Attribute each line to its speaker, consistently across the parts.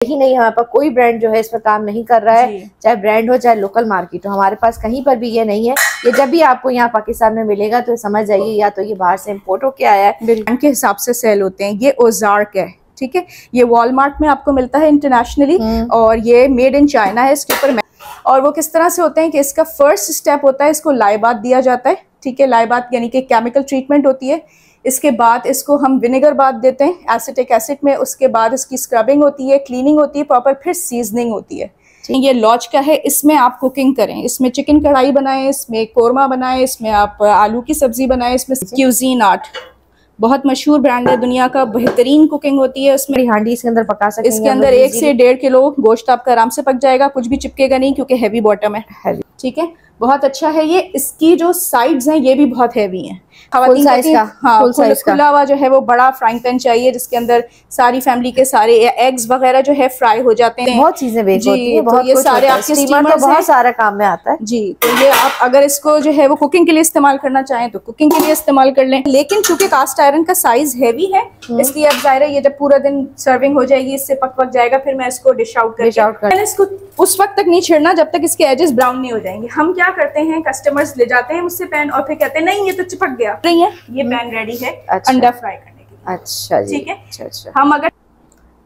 Speaker 1: ही नहीं, हमारे पास कोई ब्रांड जो है इस पर काम नहीं कर रहा है, चाहे ब्रांड हो चाहे लोकल मार्केट हो, हमारे पास कहीं पर भी ये नहीं है। ये जब भी आपको यहाँ पाकिस्तान में मिलेगा तो समझ जाइए या तो ये बाहर से इम्पोर्ट होके आया है,
Speaker 2: ब्रांड के हिसाब से सेल होते हैं। ये ओजार्क है, ठीक है, ये वॉलमार्ट में आपको मिलता है इंटरनेशनली, और ये मेड इन चाइना है। इसके ऊपर और वो किस तरह से होते हैं कि इसका फर्स्ट स्टेप होता है, इसको लाइबात दिया जाता है, ठीक है, लाइबात यानी कि केमिकल ट्रीटमेंट होती है। इसके बाद इसको हम विनेगर बात देते हैं एसिटिक एसिड में, उसके बाद इसकी स्क्रबिंग होती है, क्लीनिंग होती है प्रॉपर, फिर सीजनिंग होती है। ये लॉज का है, इसमें आप कुकिंग करें, इसमें चिकन कढ़ाई बनाएं, इसमें कोरमा बनाएं, इसमें आप आलू की सब्जी बनाएं, इसमें क्यूजीन आर्ट बहुत मशहूर ब्रांड है दुनिया का, बेहतरीन कुकिंग होती है उसमें।
Speaker 1: हांडी इसके अंदर पका सकते हैं,
Speaker 2: इसके अंदर 1 से 1.5 किलो गोश्त आपका आराम से पक जाएगा, कुछ भी चिपकेगा नहीं क्योंकि हैवी बॉटम है, ठीक है, बहुत अच्छा है ये। इसकी जो साइड्स हैं ये भी बहुत हैवी हैं,
Speaker 1: फुल साइज का,
Speaker 2: हाँ, खुला हुआ जो है वो बड़ा फ्राइंग पैन चाहिए जिसके अंदर सारी फैमिली के सारे एग्स वगैरह जो है फ्राई हो जाते हैं।
Speaker 1: बहुत चीजें बेक होती हैं,
Speaker 2: बहुत, ये सारे आपके स्टीमर
Speaker 1: तो बहुत सारा काम में आता है
Speaker 2: जी। तो ये आप अगर इसको जो है वो कुकिंग के लिए इस्तेमाल करना चाहें तो कुकिंग के लिए इस्तेमाल कर लें, लेकिन चूंकि कास्ट आयरन का साइज हैवी है इसलिए अब जाहिर है ये जब पूरा दिन सर्विंग हो जाएगी इससे पक जाएगा, फिर मैं इसको डिश आउट कर इसको उस वक्त तक नहीं छेड़ना जब तक इसके एजेस ब्राउन नहीं हो जाएंगे। हम क्या करते हैं, कस्टमर्स ले जाते हैं मुझसे पैन और फिर कहते हैं नहीं ये तो चिपक गया, नहीं है, ये पैन रेडी है अंडा फ्राई करने के लिए। अच्छा जी, ठीक है, अच्छा। हम अगर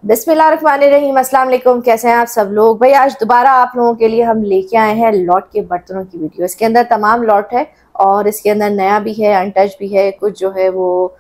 Speaker 1: बिस्मिल्लाहिर्रहमानिर्रहीम, अस्सलाम वालेकुम, कैसे हैं आप सब लोग। भाई आज दोबारा आप लोगों के लिए हम लेके आए हैं लॉट के बर्तनों की वीडियो। इसके अंदर तमाम लॉट है और इसके अंदर नया भी है, अनटच भी है, कुछ जो है वो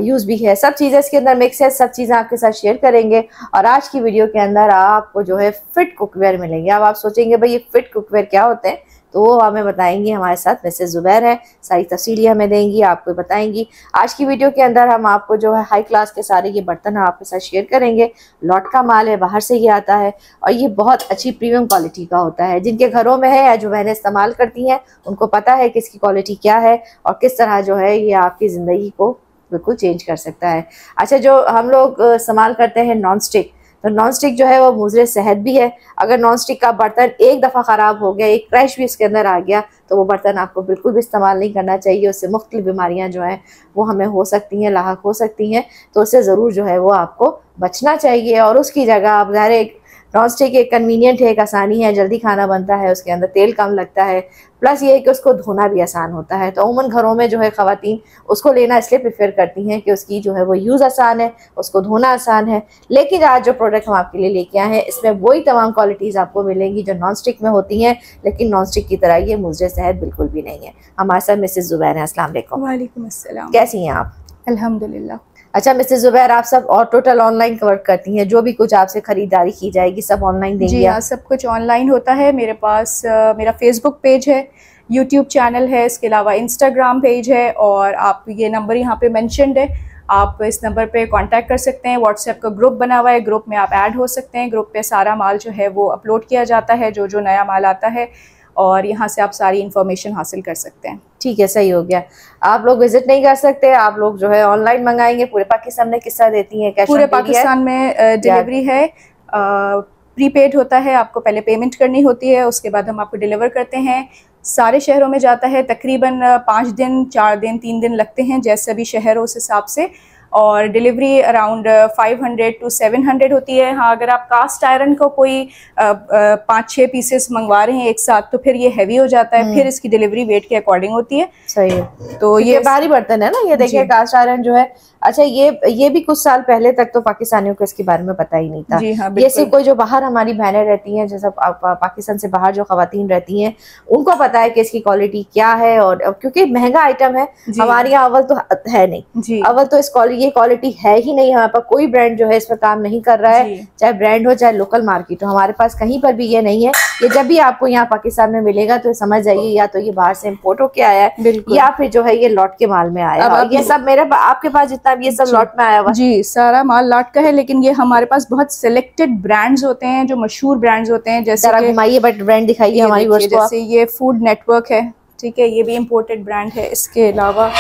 Speaker 1: यूज़ भी है, सब चीज़ें इसके अंदर मिक्स है, सब चीज़ें आपके साथ शेयर करेंगे। और आज की वीडियो के अंदर आपको जो है फिट कुकवेयर मिलेंगे। अब आप सोचेंगे भाई ये फिट कुकवेयर क्या होते हैं, तो वो हमें बताएंगी, हमारे साथ मिसेस जुबैर है, सारी तफसीली हमें देंगी, आपको बताएंगी। आज की वीडियो के अंदर हम आपको जो है हाई क्लास के सारे ये बर्तन आपके साथ शेयर करेंगे। लॉट का माल है, बाहर से ये आता है और ये बहुत अच्छी प्रीमियम क्वालिटी का होता है। जिनके घरों में है या जो बहनें इस्तेमाल करती हैं उनको पता है कि इसकी क्वालिटी क्या है और किस तरह जो है ये आपकी ज़िंदगी को बिल्कुल चेंज कर सकता है। अच्छा, जो हम लोग इस्तेमाल करते हैं नॉन स्टिक, तो नॉन स्टिक जो है वो मुज़र सेहत भी है। अगर नॉन स्टिक का बर्तन एक दफ़ा ख़राब हो गया, एक क्रैश भी इसके अंदर आ गया, तो वो बर्तन आपको बिल्कुल भी इस्तेमाल नहीं करना चाहिए। उससे मुख्तलिफ बीमारियां जो हैं वो हमें हो सकती हैं, लाहक हो सकती हैं, तो उससे ज़रूर जो है वो आपको बचना चाहिए। और उसकी जगह आप ज़ाहिर एक नॉन स्टिक एक कन्वीनियंट है, एक आसानी है, जल्दी खाना बनता है, उसके अंदर तेल कम लगता है, प्लस ये है कि उसको धोना भी आसान होता है। तो उमूमन घरों में जो है ख़वातीन उसको लेना इसलिए प्रेफर करती हैं कि उसकी जो है वो यूज़ आसान है, उसको धोना आसान है। लेकिन आज जो प्रोडक्ट हम आपके लिए लेके आए हैं इसमें वही तमाम क्वालिटीज़ आपको मिलेंगी जो नॉन स्टिक में होती हैं, लेकिन नॉन स्टिक की तरह ये मुज़र सेहत बिल्कुल भी नहीं है। हमारे साथ मिसेस जुबैर हैं। अस्सलाम वालेकुम।
Speaker 2: वालेकुम अस्सलाम।
Speaker 1: कैसी हैं आप?
Speaker 2: अल्हम्दुलिल्लाह।
Speaker 1: अच्छा मिसेस जुबैर, आप सब और टोटल ऑनलाइन कवर करती हैं, जो भी कुछ आपसे खरीदारी की जाएगी सब ऑनलाइन देंगी?
Speaker 2: जी हाँ, सब कुछ ऑनलाइन होता है। मेरे पास मेरा फेसबुक पेज है, यूट्यूब चैनल है, इसके अलावा इंस्टाग्राम पेज है, और आप ये नंबर यहाँ पे मेंशन्ड है, आप इस नंबर पे कांटेक्ट कर सकते हैं। व्हाट्सएप का ग्रुप बना हुआ है, ग्रुप में आप ऐड हो सकते हैं। ग्रुप पे सारा माल जो है वो अपलोड किया जाता है, जो नया माल आता है, और यहाँ से आप सारी इन्फॉर्मेशन हासिल कर सकते हैं।
Speaker 1: ठीक है, सही हो गया। आप लोग विजिट नहीं कर सकते, आप लोग जो है ऑनलाइन मंगाएंगे। पूरे पाकिस्तान में किस तरह देती हैं? कैश
Speaker 2: पूरे पाकिस्तान में डिलीवरी है, प्रीपेड होता है, आपको पहले पेमेंट करनी होती है, उसके बाद हम आपको डिलीवर करते हैं। सारे शहरों में जाता है, तकरीबन 5 दिन, 4 दिन, 3 दिन लगते हैं, जैसे भी शहर हो उस हिसाब से। और डिलीवरी अराउंड 500 to 700 होती है। हाँ, अगर आप कास्ट आयरन को कोई 5-6 पीसेस मंगवा रहे हैं एक साथ तो फिर ये हैवी हो जाता है, फिर इसकी डिलीवरी वेट के अकॉर्डिंग होती है।
Speaker 1: सही है,
Speaker 2: तो ये
Speaker 1: भारी बर्तन है ना, ये देखिए कास्ट आयरन जो है। अच्छा, ये भी कुछ साल पहले तक तो पाकिस्तानियों को इसके बारे में पता ही नहीं था।
Speaker 2: जी हाँ,
Speaker 1: ये सिर्फ कोई जो बाहर हमारी बहनें रहती हैं, जैसे पाकिस्तान से बाहर जो खवातीन रहती हैं उनको पता है कि इसकी क्वालिटी क्या है। और क्योंकि महंगा आइटम है, हमारे यहाँ अव्वल तो है नहीं, अव्वल तो ये क्वालिटी है ही नहीं। हमारे पास कोई ब्रांड जो है इस पर काम नहीं कर रहा है, चाहे ब्रांड हो चाहे लोकल मार्केट हो, हमारे पास कहीं पर भी ये नहीं है। ये जब भी आपको यहाँ पाकिस्तान में मिलेगा तो समझ जाइए या तो ये बाहर से इम्पोर्ट होके आया है या फिर जो है ये लॉट के माल में आया है। ये सब मेरे आपके पास जितना ये सब लॉट में आया हुआ
Speaker 2: जी, सारा माल लॉट का है, लेकिन ये हमारे पास बहुत सिलेक्टेड ब्रांड्स होते हैं जो मशहूर ब्रांड्स होते हैं। जैसे
Speaker 1: घुमाइए, बट ब्रांड दिखाइए हमारी वर्ष को।
Speaker 2: जैसे ये फूड नेटवर्क है, ठीक है, ये भी इम्पोर्टेड ब्रांड है। इसके अलावा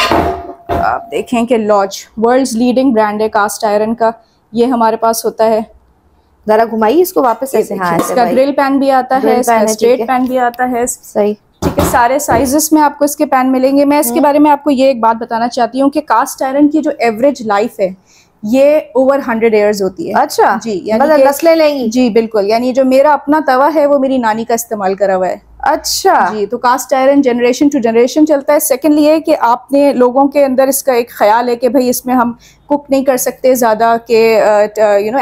Speaker 2: आप देखें कि लॉज वर्ल्ड्स लीडिंग ब्रांड है कास्ट आयरन का, ये हमारे पास होता है।
Speaker 1: जरा घुमाइए इसको वापस ऐसे। हाँ,
Speaker 2: इसका ग्रिल पैन भी आता है, इसका स्ट्रेट पैन भी आता है।
Speaker 1: सही,
Speaker 2: ठीक है, सारे साइजेस में आपको इसके पैन मिलेंगे। मैं इसके बारे में आपको ये एक बात बताना चाहती हूँ कि कास्ट आयरन की जो एवरेज लाइफ है ये ओवर 100 ईयर्स होती है।
Speaker 1: अच्छा
Speaker 2: जी,
Speaker 1: मतलब नस्लें लेंगी।
Speaker 2: जी बिल्कुल, यानी जो मेरा अपना तवा है वो मेरी नानी का इस्तेमाल करा हुआ है।
Speaker 1: अच्छा
Speaker 2: जी, तो cast iron generation to generation चलता है। सेकेंडली ये कि आपने लोगों के अंदर इसका एक ख्याल है कि भाई इसमें हम कुक नहीं कर सकते ज़्यादा के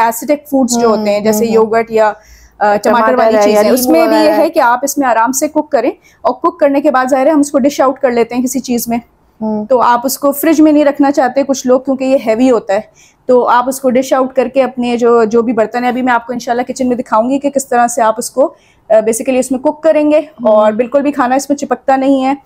Speaker 2: एसिडिक फूड्स जो होते हैं जैसे योगर्ट या टमाटर वाली चीज़ें, उसमें भी ये है कि आप इसमें आराम से कुक करें, और कुक करने के बाद ज़ाहिर है हम उसको डिश आउट कर लेते हैं किसी चीज़ में। तो आप उसको फ्रिज में नहीं रखना चाहते कुछ लोग, क्योंकि ये हैवी होता है, तो आप उसको डिश आउट करके अपने जो भी बर्तन है, अभी मैं आपको इंशाल्लाह किचन में दिखाऊंगी कि किस तरह से आप उसको बेसिकली इसमें कुक करेंगे, और बिल्कुल भी खाना इसमें चिपकता नहीं है।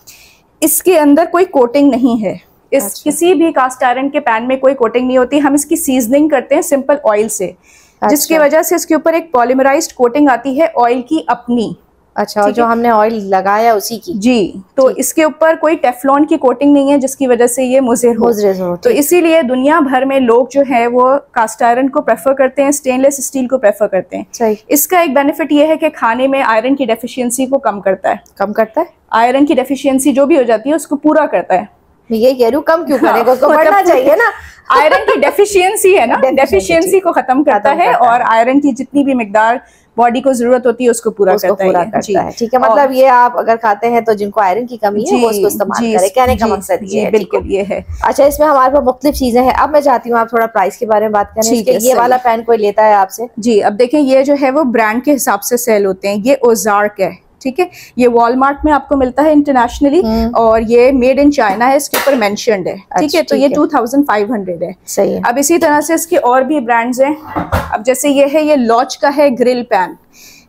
Speaker 2: इसके अंदर कोई कोटिंग नहीं है, किसी भी कास्ट आयरन के पैन में कोई कोटिंग नहीं होती। हम इसकी सीजनिंग करते हैं सिंपल ऑयल से, जिसकी वजह से इसके ऊपर एक पॉलीमराइज्ड कोटिंग आती है ऑयल की अपनी।
Speaker 1: अच्छा, और जो हमने ऑयल लगाया उसी की।
Speaker 2: जी, तो इसके ऊपर कोई टेफलॉन की कोटिंग नहीं है, जिसकी वजह से ये मुज़र हो। तो इसीलिए दुनिया भर में लोग जो है वो कास्ट आयरन को प्रेफर करते हैं, स्टेनलेस स्टील को प्रेफर करते हैं।
Speaker 1: सही।
Speaker 2: इसका एक बेनिफिट ये है कि खाने में आयरन की डेफिशिएंसी को कम करता है। आयरन की डेफिशिएंसी जो भी हो जाती है उसको पूरा करता है।
Speaker 1: ये कह रही हूँ कम क्यों करेगा, उसको बढ़ना चाहिए ना।
Speaker 2: आयरन की डेफिशिएंसी है ना, डेफिशिएंसी को खत्म करता है, और आयरन की जितनी भी मिकदार बॉडी को जरूरत होती है उसको पूरा करता है।
Speaker 1: ठीक है, मतलब ये आप अगर खाते हैं तो जिनको आयरन की कमी है वो उसको इस्तेमाल करें, कहने का मकसद ये है।
Speaker 2: बिल्कुल ये है।
Speaker 1: अच्छा, इसमें हमारे पास मुख्तलिफ चीजें हैं। अब मैं चाहती हूँ आप थोड़ा प्राइस के बारे में बात करें। ये वाला पैन कोई लेता है आपसे?
Speaker 2: जी, अब देखें, ये जो है वो ब्रांड के हिसाब से सेल होते हैं। ये ओजार्क है, ठीक है, ये वॉलमार्ट में आपको मिलता है इंटरनेशनली, और ये मेड इन चाइना है, इसके ऊपर मेंशन्ड है। ठीक है, तो ये 2500 है।
Speaker 1: सही है।
Speaker 2: अब इसी तरह से इसके और भी ब्रांड्स हैं। अब जैसे ये है, ये लॉच का है ग्रिल पैन,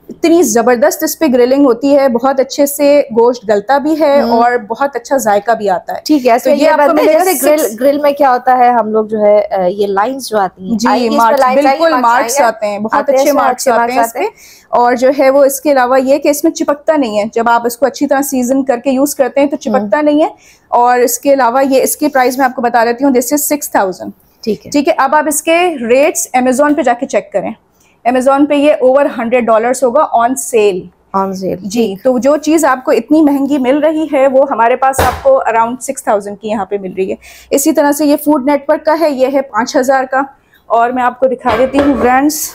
Speaker 2: इतनी जबरदस्त इस पे ग्रिलिंग होती है, बहुत अच्छे से गोश्त गलता भी है और बहुत अच्छा जायका भी आता है।
Speaker 1: ठीक है, तो ये आपको जैसे ग्रिल में क्या होता है, हम लोग जो है ये लाइंस जो आती हैं,
Speaker 2: जी बिल्कुल मार्क्स आते हैं, बहुत अच्छे मार्क्स आते हैं इस पे। और जो है वो इसके अलावा ये कि इसमें चिपकता नहीं है, जब आप इसको अच्छी तरह सीजन करके यूज करते हैं तो चिपकता नहीं है। और इसके अलावा ये इसकी प्राइस मैं आपको बता देती हूँ, दिस इज 6000। ठीक है, अब आप इसके रेट्स अमेजोन पे जाके चेक करें। अमेजोन पे ये ओवर $100 होगा ऑन सेल। जी, तो जो चीज़ आपको इतनी महंगी मिल रही है वो हमारे पास आपको अराउंड 6000 की यहाँ पे मिल रही है। इसी तरह से ये फूड नेटवर्क का है, ये है 5000 का। और मैं आपको दिखा देती हूँ ब्रांड्स।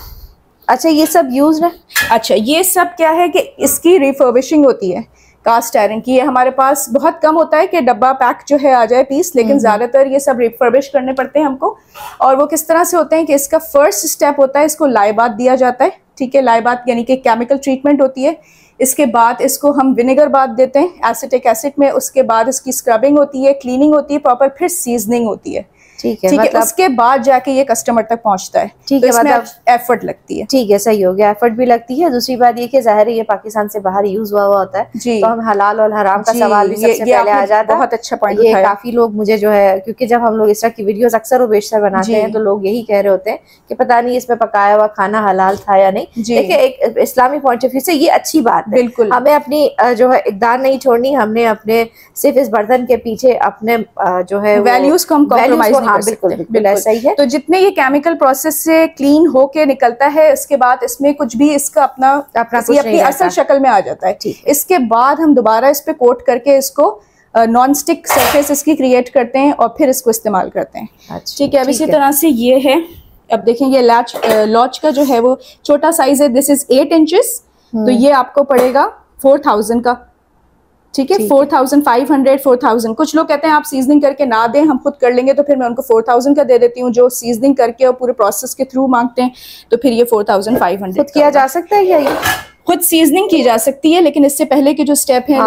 Speaker 1: अच्छा, ये सब यूज है?
Speaker 2: अच्छा, ये सब क्या है कि इसकी रिफर्बिशिंग होती है कास्ट आयरन की। ये हमारे पास बहुत कम होता है कि डब्बा पैक जो है आ जाए पीस, लेकिन ज़्यादातर ये सब रिफर्बिश करने पड़ते हैं हमको। और वो किस तरह से होते हैं कि इसका फर्स्ट स्टेप होता है, इसको लाइबात दिया जाता है। ठीक है, लाइबात यानी कि केमिकल ट्रीटमेंट होती है। इसके बाद इसको हम विनेगर बात देते हैं एसिटिक एसिड में। उसके बाद इसकी स्क्रबिंग होती है, क्लीनिंग होती है प्रॉपर, फिर सीजनिंग होती है। ठीक है, मतलब उसके बाद जाके ये कस्टमर तक पहुंचता है। ठीक है, तो मतलब एफर्ट लगती है।
Speaker 1: ठीक है, सही हो गया, एफर्ट भी लगती है। दूसरी बात ये कि जाहिर है ये पाकिस्तान से बाहर यूज हुआ होता है, तो हम हलाल और हराम का सवाल भी सबसे पहले आ जाता है।
Speaker 2: बहुत अच्छा पॉइंट
Speaker 1: ये काफी लोग मुझे जो है, क्योंकि जब हम लोग इस तरह की वीडियोस अक्सर और बेशतर बनाते हैं तो लोग यही कह रहे होते हैं कि पता नहीं इसमें पकाया हुआ खाना हलाल था या नहीं। देखिए, एक इस्लामी पॉइंट ऑफ व्यू से ये अच्छी बात है।
Speaker 2: बिल्कुल,
Speaker 1: हमें अपनी जो है इकदार नहीं छोड़नी, हमने अपने सिर्फ इस बर्तन के पीछे अपने जो है
Speaker 2: वैल्यूज को हम कॉम्प्रोमाइज नहीं कर सकते।
Speaker 1: बिल्कुल सही है।
Speaker 2: तो जितने ये केमिकल प्रोसेस से क्लीन होके निकलता है, उसके बाद इसमें कुछ भी इसका अपना अपनी असल शक्ल में आ जाता है। इसके बाद हम दोबारा इस पे कोट करके इसको नॉन स्टिक सरफेस इसकी क्रिएट करते हैं और फिर इसको इस्तेमाल करते हैं। ठीक है, अब इसी तरह से ये है। अब देखें, ये लॉच का जो है वो छोटा साइज है, दिस इज 8 इंचेस। तो ये आपको पड़ेगा 4000 का। ठीक है, 4500, 4000। कुछ लोग कहते हैं आप सीजनिंग करके ना दें, हम खुद कर लेंगे, तो फिर मैं उनको 4000 का दे देती हूँ। जो सीजनिंग करके और पूरे प्रोसेस के थ्रू मांगते हैं तो फिर ये 4500
Speaker 1: खुद किया जा सकता है। ये
Speaker 2: खुद सीजनिंग की जा सकती है, लेकिन इससे पहले के जो स्टेप है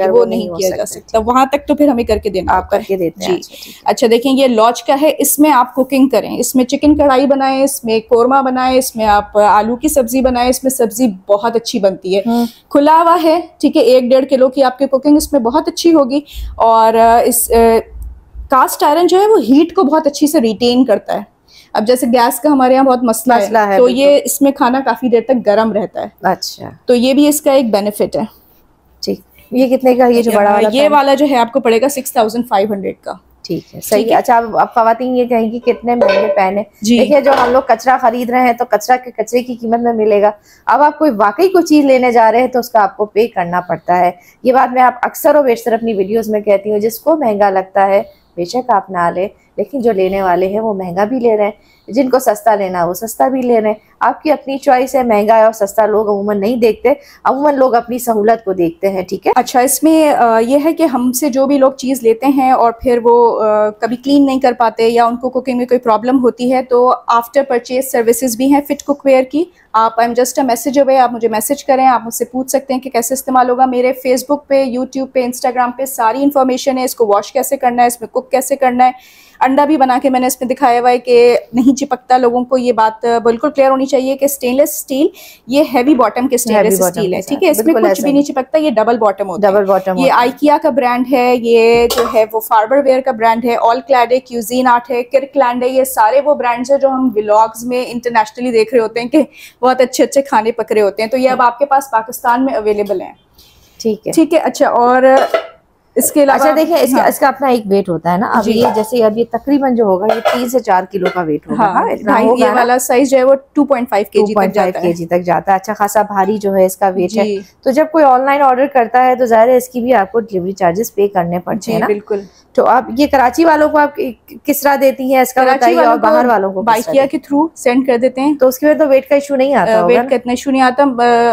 Speaker 2: वो नहीं किया जा सकता। वहां तक तो फिर हमें करके देना
Speaker 1: आप करके देते हैं।
Speaker 2: जी, अच्छा देखें, ये लॉच का है। इसमें आप कुकिंग करें, इसमें चिकन कढ़ाई बनाएं, इसमें कोरमा बनाएं, इसमें आप आलू की सब्जी बनाएं। इसमें सब्जी बहुत अच्छी बनती है। खुला हुआ है, ठीक है, 1-1.5 किलो की आपकी कुकिंग इसमें बहुत अच्छी होगी। और इस कास्ट आयरन जो है वो हीट को बहुत अच्छी से रिटेन करता है। अब जैसे गैस का हमारे यहाँ बहुत मसला है, तो ये इसमें खाना काफी देर तक गर्म रहता है।
Speaker 1: अच्छा, तो
Speaker 2: ये भी इसका एक बेनिफिट है।
Speaker 1: ठीक, ये कितने का? ये जो बड़ा वाला
Speaker 2: ये वाला जो है आपको पड़ेगा 6500 का।
Speaker 1: ठीक है, सही है। अच्छा, अब खवातीन ये कहेंगी कितने महंगे पैन है। देखिए, जो हम लोग कचरा खरीद रहे हैं तो कचरे की कीमत में मिलेगा। अब आप कोई वाकई कोई चीज लेने जा रहे हैं तो उसका आपको पे करना पड़ता है। ये बात मैं आप अक्सर और बेशतर अपनी वीडियोस में कहती हूँ। जिसको महंगा लगता है बेशक आप ना ले, लेकिन जो लेने वाले हैं वो महंगा भी ले रहे हैं, जिनको सस्ता लेना है वो सस्ता भी ले रहे हैं। आपकी अपनी चॉइस है, महंगा और सस्ता लोग अमूमन नहीं देखते, अमूमन लोग अपनी सहूलत को देखते हैं। ठीक है।
Speaker 2: अच्छा, इसमें यह है कि हमसे जो भी लोग चीज़ लेते हैं और फिर वो कभी क्लीन नहीं कर पाते या उनको कुकिंग में कोई प्रॉब्लम होती है, तो आफ्टर परचेज सर्विसेज भी हैं फिट कुकवेयर की। आप I am just a message away, आप मुझे मैसेज करें, आप मुझसे पूछ सकते हैं कि कैसे इस्तेमाल होगा। मेरे फेसबुक पे, यूट्यूब पे, इंस्टाग्राम पे सारी इन्फॉर्मेशन है। इसको वॉश कैसे करना है, इसमें कुक कैसे करना है, अंडा भी बना के मैंने इसमें दिखाया हुआ है कि नहीं चिपकता। लोगों को ये बात बिल्कुल क्लियर होनी चाहिए कि स्टेनलेस स्टील ये हैवी बॉटम के स्टेनलेस स्टील है, ठीक है, इसमें कुछ भी नहीं चिपकता, ये डबल बॉटम होता है।
Speaker 1: Double bottom.
Speaker 2: ये आइकिया का ब्रांड है, ये जो है वो फार्बरवेयर का ब्रांड है, ऑल क्लैड है, क्यूजीन आर्ट है, किर्कलैंड है। ये सारे वो ब्रांड्स है जो हम व्लॉग्स में इंटरनेशनली देख रहे होते हैं कि बहुत अच्छे अच्छे खाने पक रहे होते हैं। तो ये अब आपके पास पाकिस्तान में अवेलेबल है। ठीक है, ठीक है। अच्छा, और इसके अलावा
Speaker 1: अच्छा देखिए, इसका अपना एक वेट होता है ना। अब ये जैसे अब ये तकरीबन जो होगा ये 3 से 4 किलो का वेट होगा।
Speaker 2: हाँ, ये वाला साइज जो है वो 2.5 केजी तक जाता है।
Speaker 1: अच्छा खासा भारी जो है इसका वेट है। तो जब कोई ऑनलाइन ऑर्डर करता है तो ज़ाहिर है इसकी भी आपको डिलीवरी चार्जेस पे करने पड़ते हैं ना। बिल्कुल। तो आप ये कराची वालों को आप किस तरह देती हैं इसका बताइए, और बाहर वालों को
Speaker 2: बाइकिया के थ्रू सेंड कर देते हैं,
Speaker 1: तो उसके बाद तो वेट का इशू नहीं आता होगा।
Speaker 2: वेट का इतना इशू नहीं आता।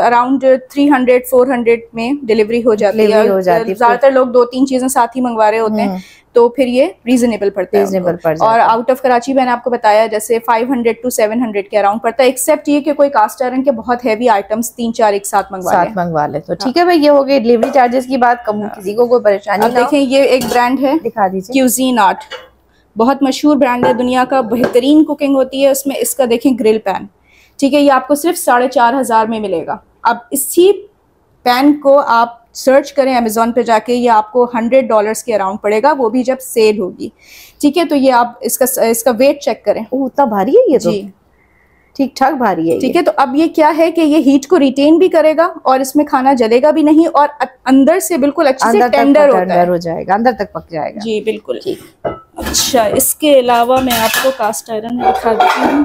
Speaker 2: अराउंड 300-400 में डिलीवरी हो जाती है। ज्यादातर लोग 2-3 चीजें साथ ही मंगवा रहे होते हैं, तो फिर ये रीजनेबल पड़ता है। और आउट ऑफ कराची मैंने आपको बताया जैसे 500 to 700 के अराउंड पड़ता है, एक्सेप्ट ये कि कोई कास्ट आयरन के बहुत हैवी आइटम्स 3-4 एक साथ मंगवा ले। तो ठीक है भाई, ये हो गई डिलीवरी चार्जेस की बात। किसी को कोई परेशानी ना। देखें, ये एक ब्रांड है, दिखा दीजिए, क्यूजीन आर्ट, बहुत मशहूर ब्रांड है, दुनिया का बेहतरीन कुकिंग होती है उसमें। इसका देखें ग्रिल पैन, ठीक है, ये आपको सिर्फ 4,500 में मिलेगा। अब इसी पैन को आप सर्च करें अमेजोन पे जाके, ये आपको $100 के अराउंड पड़ेगा, वो भी जब सेल होगी। ठीक है, तो ये आप इसका वेट चेक करें।
Speaker 1: उतना भारी है ये तो? ठीक ठाक भारी है।
Speaker 2: ठीक है, तो अब ये क्या है कि ये हीट को रिटेन भी करेगा और इसमें खाना जलेगा भी नहीं, और अंदर से बिल्कुल अच्छे से टेंडर
Speaker 1: हो जाएगा, अंदर तक पक जाएगा।
Speaker 2: जी बिल्कुल। अच्छा, इसके अलावा मैं आपको कास्ट आयरन में दिखा देती हूँ।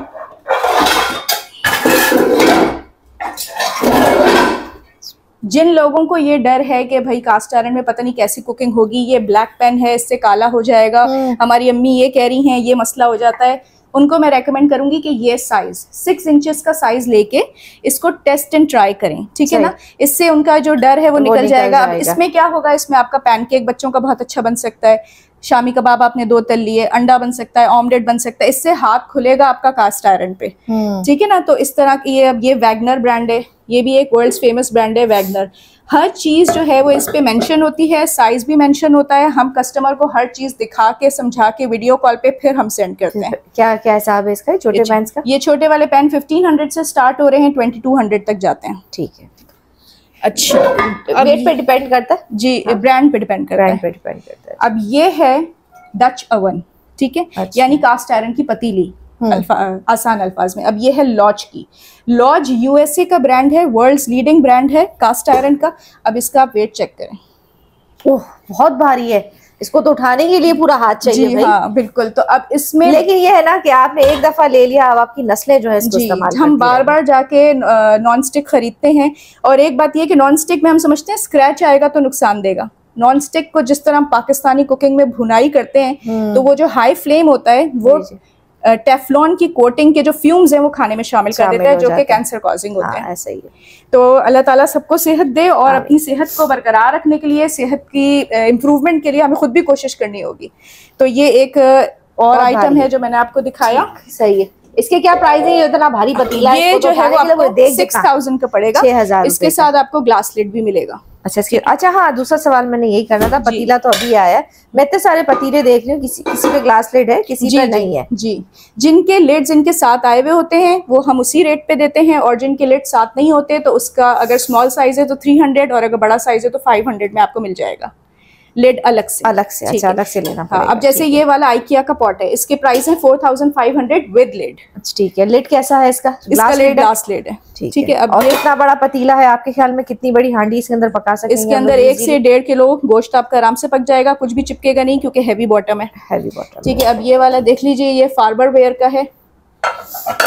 Speaker 2: जिन लोगों को ये डर है कि भाई कास्ट आयरन में पता नहीं कैसी कुकिंग होगी, ये ब्लैक पैन है, इससे काला हो जाएगा, हमारी अम्मी ये कह रही हैं, ये मसला हो जाता है, उनको मैं रेकमेंड करूंगी कि ये साइज 6 इंचेस का साइज लेके इसको टेस्ट एंड ट्राई करें। ठीक है ना, इससे उनका जो डर है वो निकल जाएगा। अब इसमें क्या होगा, इसमें आपका पैनकेक बच्चों का बहुत अच्छा बन सकता है, शामी कबाब आपने 2 तल लिए, अंडा बन सकता है, ऑमलेट बन सकता है, इससे हाथ खुलेगा आपका कास्ट आयरन पे। ठीक है ना, तो इस तरह की ये वैगनर ब्रांड है, ये भी एक वर्ल्ड फेमस ब्रांड है वैगनर। हर चीज जो है वो इस पे मेंशन होती है, साइज भी मेंशन होता है। हम कस्टमर को हर चीज दिखा के समझा के वीडियो कॉल पे फिर हम सेंड करते हैं।
Speaker 1: क्या क्या हिसाब है इसका छोटे पैन का?
Speaker 2: ये छोटे वाले पैन 1500 से स्टार्ट हो रहे हैं, 2200 तक जाते हैं।
Speaker 1: ठीक है।
Speaker 2: अच्छा,
Speaker 1: वेट पे डिपेंड करता है
Speaker 2: जी, ब्रांड पे डिपेंड करता है। अब ये है डच ओवन, ठीक है, यानी कास्ट आयरन की पतीली, आसान अल्फाज में। अब ये है लॉज की, लॉज यूएसए का ब्रांड है, वर्ल्ड्स लीडिंग ब्रांड है कास्ट आयरन का। अब इसका आप वेट चेक करें।
Speaker 1: ओह, बहुत भारी है, इसको तो उठाने के लिए पूरा हाथ चाहिए।
Speaker 2: जी हाँ बिल्कुल। तो अब इसमें
Speaker 1: लेकिन ये है ना कि आपने एक दफा ले लिया, अब आपकी नस्लें जो है इसको इस्तेमाल
Speaker 2: हम बार बार जाके नॉन स्टिक खरीदते हैं। और एक बात ये कि नॉन स्टिक में हम समझते हैं स्क्रैच आएगा तो नुकसान देगा। नॉन स्टिक को जिस तरह हम पाकिस्तानी कुकिंग में भुनाई करते हैं, तो वो जो हाई फ्लेम होता है वो टेफ्लॉन की कोटिंग के जो फ्यूम्स हैं वो खाने में शामिल कर देता है, जो कि कैंसर कॉजिंग होते हैं।
Speaker 1: ऐसा ही है।
Speaker 2: तो अल्लाह ताला सबको सेहत दे, और अपनी सेहत को बरकरार रखने के लिए, सेहत की इम्प्रूवमेंट के लिए हमें खुद भी कोशिश करनी होगी। तो ये एक और आइटम है जो मैंने आपको दिखाया।
Speaker 1: सही है। इसके क्या प्राइस है? ये इतना भारी पतीला
Speaker 2: ये जो है वो आपको 6000 का पड़ेगा। 6000 इसके साथ आपको ग्लास लिड भी मिलेगा।
Speaker 1: अच्छा हाँ, दूसरा सवाल मैंने यही करना था। पतीला तो अभी आया है, मैं इतने सारे पतीले देख रही हूँ, किसी पे ग्लास लिड है, किसी पे नहीं है।
Speaker 2: जी, जिनके लिड्स इनके साथ आए हुए होते हैं वो हम उसी रेट पे देते हैं, और जिनके लिड साथ नहीं होते तो उसका अगर स्मॉल साइज है तो 300 और अगर बड़ा साइज है तो 500 में आपको मिल जाएगा लिड अलग से।
Speaker 1: अच्छा, अलग से लेना पड़ेगा।
Speaker 2: अब जैसे ये वाला आइकिया का पॉट है, इसके प्राइस है 4500 विद लिड।
Speaker 1: ठीक है। लिड कैसा है इसका?
Speaker 2: ग्लास लिड है। ठीक है।
Speaker 1: अब इतना बड़ा पतीला है, आपके ख्याल में कितनी बड़ी हांडी इसके अंदर पका सकते हैं?
Speaker 2: इसके अंदर 1 से 1.5 किलो गोश्त आपका आराम से पक जाएगा, कुछ भी चिपकेगा नहीं क्योंकि हैवी बॉटम है। ठीक है। अब ये वाला देख लीजिए, ये फार्बरवेयर का है,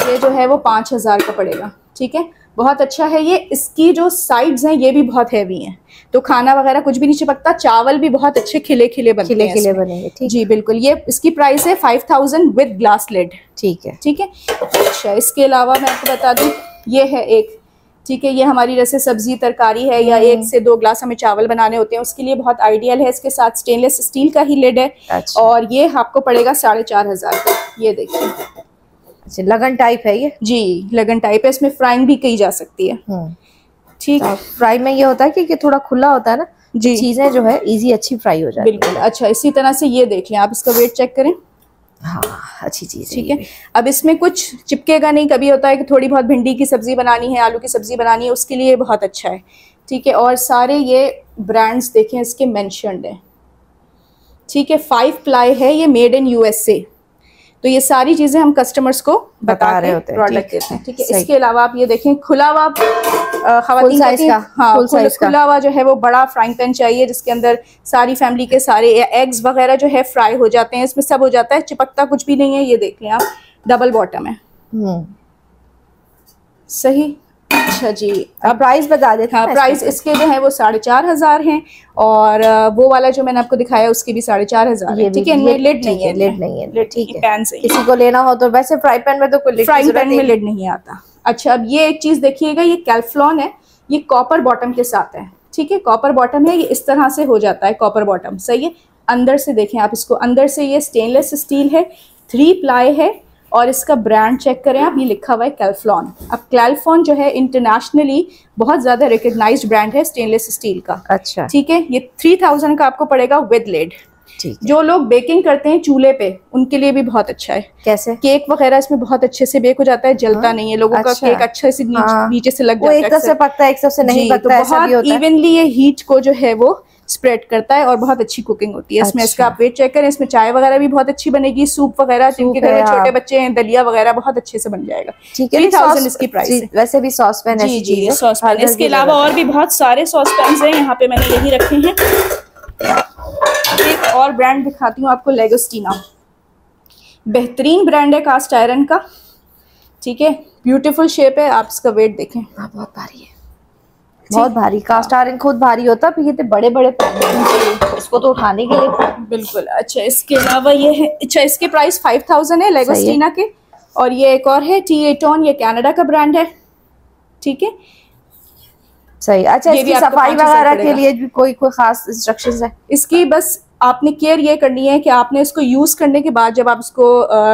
Speaker 2: ये जो है वो 5000 का पड़ेगा। ठीक है। बहुत अच्छा है ये। इसकी जो साइड्स हैं ये भी बहुत हैवी हैं, तो खाना वगैरह कुछ भी नहीं चिपकता। चावल भी बहुत अच्छे खिले खिले बनते हैं,
Speaker 1: खिले बनेंगे। ठीक
Speaker 2: जी बिल्कुल। ये इसकी प्राइस है 5000 विद ग्लास लिड।
Speaker 1: ठीक है,
Speaker 2: ठीक है। अच्छा, इसके अलावा मैं आपको बता दूं, ये है एक, ठीक है, ये हमारी जैसे सब्जी तरकारी है या 1 से 2 ग्लास हमें चावल बनाने होते हैं, उसके लिए बहुत आइडियल है। इसके साथ स्टेनलेस स्टील का ही लिड है।
Speaker 1: अच्छा।
Speaker 2: और ये आपको पड़ेगा 4500 का। ये देखिए,
Speaker 1: अच्छा, लगन टाइप है ये?
Speaker 2: जी, लगन टाइप है। इसमें फ्राइंग भी की जा सकती है। ठीक है।
Speaker 1: फ्राई में ये होता है कि थोड़ा खुला होता है ना,
Speaker 2: जी,
Speaker 1: चीजें जो है इजी अच्छी फ्राई हो जाती है।
Speaker 2: बिल्कुल। अच्छा, इसी तरह से ये देख लें आप, इसका वेट चेक करें।
Speaker 1: हाँ, अच्छी चीज है।
Speaker 2: ठीक है। अब इसमें कुछ चिपकेगा नहीं। कभी होता है कि थोड़ी बहुत भिंडी की सब्जी बनानी है, आलू की सब्जी बनानी है, उसके लिए बहुत अच्छा है। ठीक है। और सारे ये ब्रांड्स देखें इसके मेंशन्ड है। ठीक है। 5 प्लाई है, ये मेड इन यूएसए। तो ये सारी चीजें हम कस्टमर्स को बता रहे होते हैं, प्रोडक्ट देते हैं। ठीक है। इसके अलावा आप ये देखें, खुला हुआ खवातीन कहती हैं, हाँ, खुला हुआ जो है वो बड़ा फ्राइंग पैन चाहिए, जिसके अंदर सारी फैमिली के सारे एग्स वगैरह जो है फ्राई हो जाते हैं। इसमें सब हो जाता है, चिपकता कुछ भी नहीं है। ये देख लें आप, डबल बॉटम है। सही। अच्छा जी,
Speaker 1: अब प्राइस बता देते हैं।
Speaker 2: हाँ, प्राइस इसके जो है वो 4500 हैं, और वो वाला जो मैंने आपको दिखाया उसकी भी 4500 है। ठीक है। इनमें लिड नहीं है,
Speaker 1: लिड नहीं है। ठीक है।
Speaker 2: पैन से
Speaker 1: किसी को लेना हो तो, वैसे फ्राई पैन में तो कोई
Speaker 2: फ्राइंग पैन में लिड नहीं आता। अच्छा, अब ये एक चीज देखिएगा, ये कैल्फ्लॉन है, ये कॉपर बॉटम के साथ है। ठीक है। कॉपर बॉटम है, ये इस तरह से हो जाता है कॉपर बॉटम। सही है। अंदर से देखें आप इसको, अंदर से ये स्टेनलेस स्टील है, 3 प्लाई है, और इसका ब्रांड चेक करें आप, ये लिखा हुआ है कैल्फ्लॉन। अब कैल्फ्लॉन जो है इंटरनेशनली बहुत ज़्यादा रिकग्नाइज्ड ब्रांड है स्टेनलेस स्टील का।
Speaker 1: अच्छा।
Speaker 2: ठीक है। ये 3000 का आपको पड़ेगा विद लिड।
Speaker 1: ठीक है।
Speaker 2: जो लोग बेकिंग करते हैं चूल्हे पे, उनके लिए भी बहुत अच्छा है।
Speaker 1: कैसे?
Speaker 2: केक वगैरह इसमें बहुत अच्छे से बेक हो जाता है, जलता नहीं है। लोगों का केक अच्छे से नीचे से लग जाता है,
Speaker 1: एक तरफ से पकता है, एक तरफ से नहीं पकता है,
Speaker 2: बहुत इवनली ये हीट को जो है वो स्प्रेड करता है, और बहुत अच्छी कुकिंग होती है इसमें। इसका आप वेट चेक करें, इसमें चाय वगैरह भी बहुत अच्छी बनेगी, सूप वगैरह, जिनके घर में छोटे बच्चे हैं, दलिया वगैरह बहुत अच्छे से बन जाएगा। 3000 इसकी प्राइस है।
Speaker 1: वैसे भी सॉस पैन है।
Speaker 2: जी, सॉस पैन। इसके अलावा और भी बहुत सारे सॉस पैन हैं, यहाँ पे मैंने यही रखे हैं। एक और ब्रांड दिखाती हूँ आपको, लेगोस्टीना, बेहतरीन ब्रांड है कास्ट आयरन का। ठीक है। ब्यूटीफुल शेप है। आप इसका वेट देखें,
Speaker 1: बहुत भारी है, बहुत भारी। कास्ट आयरन खुद भारी होता है, ये तो बड़े बड़े पैन, इसको तो उठाने के लिए।
Speaker 2: बिल्कुल। अच्छा, इसके अलावा ये है, अच्छा, इसके प्राइस 5000 है लेगोस्टीना के। और ये एक और है टी8, ये कनाडा का ब्रांड है। ठीक है।
Speaker 1: सही। अच्छा, इसकी सफाई वगैरह के लिए भी कोई खास इंस्ट्रक्शंस है? इसकी
Speaker 2: बस आपने केयर ये करनी है कि आपने इसको यूज़ करने के बाद, जब आप इसको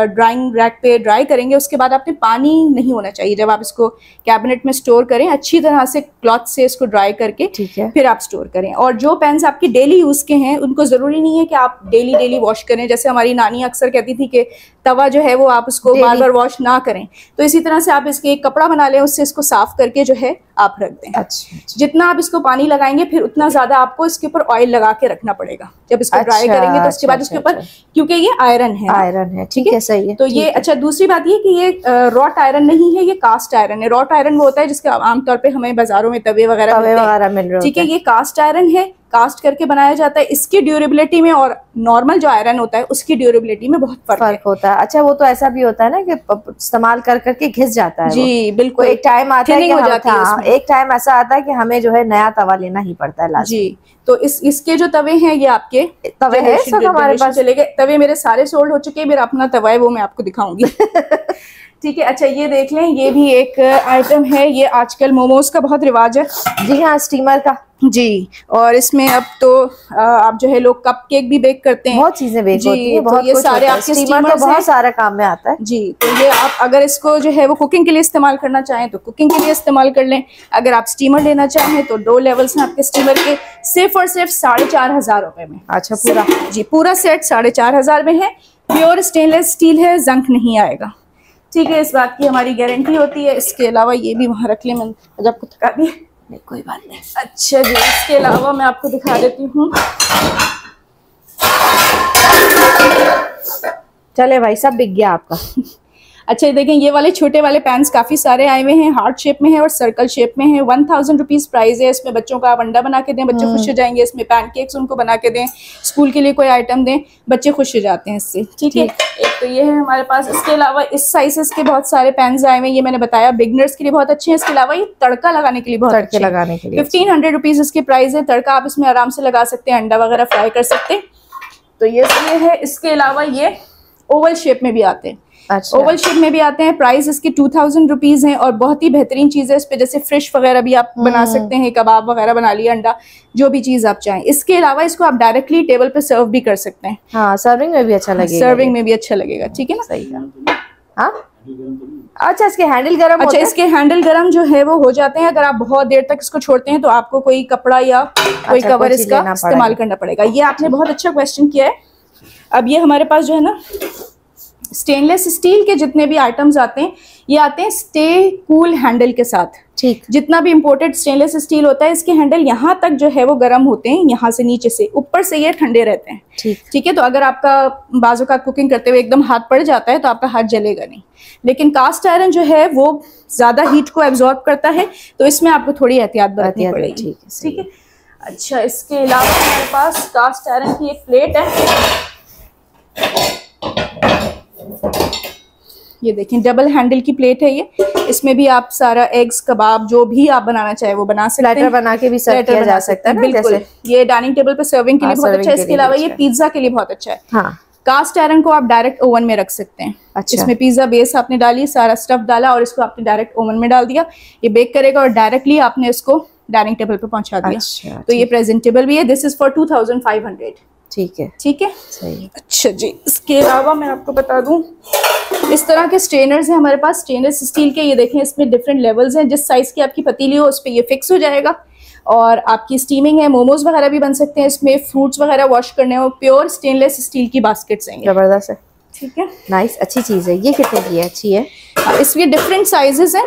Speaker 2: ड्राइंग रैक पे ड्राई करेंगे, उसके बाद आपने पानी नहीं होना चाहिए। जब आप इसको कैबिनेट में स्टोर करें, अच्छी तरह से क्लॉथ से इसको ड्राई करके फिर आप स्टोर करें। और जो पेन्स आपके डेली यूज़ के हैं, उनको ज़रूरी नहीं है कि आप डेली वॉश करें। जैसे हमारी नानी अक्सर कहती थी कि तवा जो है वो आप उसको बार बार वॉश ना करें, तो इसी तरह से आप इसके एक कपड़ा बना लें, उससे इसको साफ करके जो है आप रख दें।
Speaker 1: अच्छा।
Speaker 2: जितना आप इसको पानी लगाएंगे, फिर उतना ज्यादा आपको इसके ऊपर ऑयल लगा के रखना पड़ेगा जब इसको ड्राई करेंगे। तो उसके बाद इसके ऊपर, क्योंकि ये आयरन है।
Speaker 1: ठीक है। सही है।
Speaker 2: तो ये अच्छा, दूसरी बात ये कि ये रॉट आयरन नहीं है, ये कास्ट आयरन है। रॉट आयरन वो होता है जिसके आमतौर पे हमें बाजारों में तवे वगैरह मिल रहे हैं। ठीक है। ये कास्ट आयरन है, कास्ट करके बनाया जाता है। इसकी ड्यूरेबिलिटी में और नॉर्मल जो आयरन होता है उसकी ड्यूरेबिलिटी में बहुत फर्क होता है।
Speaker 1: अच्छा, वो तो ऐसा भी होता है ना कि इस्तेमाल कर करके घिस जाता है।
Speaker 2: जी बिल्कुल।
Speaker 1: एक टाइम आता है कि एक टाइम ऐसा आता है कि हमें जो है नया तवा लेना ही पड़ता है लास्ट।
Speaker 2: जी। तो इसके जो तवे हैं, ये आपके
Speaker 1: तवे हैं सब हमारे पास।
Speaker 2: चले गए तवे, मेरे सारे सोल्ड हो चुके हैं। मेरा अपना तवा है, वो मैं आपको दिखाऊंगी। ठीक है। अच्छा, ये देख लें, ये भी एक आइटम है। ये आजकल मोमोज का बहुत रिवाज है।
Speaker 1: जी हाँ, स्टीमर का।
Speaker 2: जी। और इसमें अब तो आप जो है लोग कप केक भी बेक करते हैं,
Speaker 1: बहुत चीजें बेक होती हैं।
Speaker 2: तो ये सारे आपके स्टीमर
Speaker 1: तो बहुत सारा काम में आता है।
Speaker 2: जी। तो ये आप अगर इसको जो है वो कुकिंग के लिए इस्तेमाल करना चाहें तो कुकिंग के लिए इस्तेमाल कर लें। अगर आप स्टीमर लेना चाहें तो 2 लेवल्स हैं आपके स्टीमर के, सिर्फ और सिर्फ 4500 रुपए में।
Speaker 1: अच्छा, पूरा? जी,
Speaker 2: पूरा सेट 4500 में है। प्योर स्टेनलेस स्टील है, जंक नहीं आएगा। ठीक है। इस बात की हमारी गारंटी होती है। इसके अलावा ये भी वहाँ रख लें, मैंने जब आपको थका दिया।
Speaker 1: नहीं, कोई बात नहीं।
Speaker 2: अच्छा जी, इसके अलावा मैं आपको दिखा देती हूँ।
Speaker 1: चले भाई, सब बिक गया आपका।
Speaker 2: अच्छा ये देखें, ये वाले छोटे वाले पैन्स काफी सारे आए हुए हैं, हार्ट शेप में है और सर्कल शेप में है। 1000 रुपीज प्राइस है। इसमें बच्चों का आप अंडा बना के दें, बच्चे खुश हो जाएंगे। इसमें पैनकेक्स उनको बना के दें, स्कूल के लिए कोई आइटम दें, बच्चे खुश हो जाते हैं इससे। ठीक है, एक तो ये है हमारे पास। इसके अलावा इस साइजेस के बहुत सारे पैन्स आए हुए हैं। ये मैंने बताया बिगनर्स के लिए बहुत अच्छे हैं। इसके अलावा ये तड़का लगाने के लिए बहुत अच्छे हैं। 1500 रुपीज इसकी प्राइस है। तड़का आप इसमें आराम से लगा सकते हैं, अंडा वगैरह फ्राई कर सकते हैं। तो ये है। इसके अलावा ये ओवल शेप में भी आते हैं। अच्छा। ओवल शेप में भी आते हैं। प्राइस इसकी 2000 रुपीज है और बहुत ही बेहतरीन चीज है। इस पे जैसे फिश वगैरह भी आप बना सकते हैं, कबाब वगैरह बना लिया, अंडा, जो भी चीज आप चाहें। इसके अलावा इसको आप डायरेक्टली टेबल पे सर्व भी कर सकते हैं।
Speaker 1: हाँ, सर्विंग में भी अच्छा लगेगा।
Speaker 2: सर्विंग में भी अच्छा लगेगा। ठीक है ना?
Speaker 1: सही है। हाँ, अच्छा, इसके हैंडल गरम
Speaker 2: होते हैं? इसके हैंडल गरम जो है वो हो जाते हैं। अगर आप बहुत देर तक इसको छोड़ते हैं तो आपको कोई कपड़ा या कोई कवर इसका इस्तेमाल करना पड़ेगा। ये आपने बहुत अच्छा क्वेश्चन किया है। अब ये हमारे पास जो है ना, स्टेनलेस स्टील के जितने भी आइटम्स आते हैं, ये आते हैं स्टे कूल हैंडल के साथ। ठीक, जितना भी इंपोर्टेड स्टेनलेस स्टील होता है, इसके हैंडल यहाँ तक जो है वो गर्म होते हैं, यहाँ से नीचे से, ऊपर से ये ठंडे रहते हैं। ठीक है, तो अगर आपका बाजू का कुकिंग करते हुए एकदम हाथ पड़ जाता है तो आपका हाथ जलेगा नहीं। लेकिन कास्ट आयरन जो है वो ज्यादा हीट को एब्जॉर्ब करता है, तो इसमें आपको थोड़ी एहतियात बरतनी पड़ेगी। ठीक है। अच्छा, इसके अलावा हमारे पास कास्ट आयरन की एक प्लेट है। ये देखें, डबल हैंडल की प्लेट है ये। इसमें भी आप सारा एग्स, कबाब, जो भी आप बनाना चाहे वो बना सकते हैं।
Speaker 1: प्लेटर बना के भी सर्व किया जा सकता है।
Speaker 2: बिल्कुल, ये डाइनिंग टेबल पे सर्विंग के लिए बहुत अच्छा है। इसके अलावा ये पिज्जा के लिए बहुत अच्छा है। हाँ। कास्ट आयरन को आप डायरेक्ट ओवन में रख सकते हैं। अच्छा। इसमें पिज्जा बेस आपने डाली, सारा स्टफ डाला और इसको आपने डायरेक्ट ओवन में डाल दिया, ये बेक करेगा और डायरेक्टली आपने इसको डाइनिंग टेबल पे पहुंचा दिया। अच्छा, तो ये प्रेजेंटेबल भी है। This is for 2500। ठीक है, ठीक है, सही। अच्छा जी, इसके अलावा मैं आपको बता दूं, इस तरह के स्ट्रेनर्स हैं हमारे पास, स्टेनलेस स्टील के। ये देखें, इसमें डिफरेंट लेवल्स हैं। जिस साइज की आपकी पतीली हो उस पर ये फिक्स हो जाएगा और आपकी स्टीमिंग है। मोमोज वगैरह भी बन सकते हैं इसमें, फ्रूट्स वगैरह वॉश करने हो। प्योर स्टेनलेस स्टील की बास्केट्स हैं। जबरदस्त है। ठीक है, नाइस, अच्छी चीज़ है। ये कितने की है? अच्छी है। इसके डिफरेंट साइजेस हैं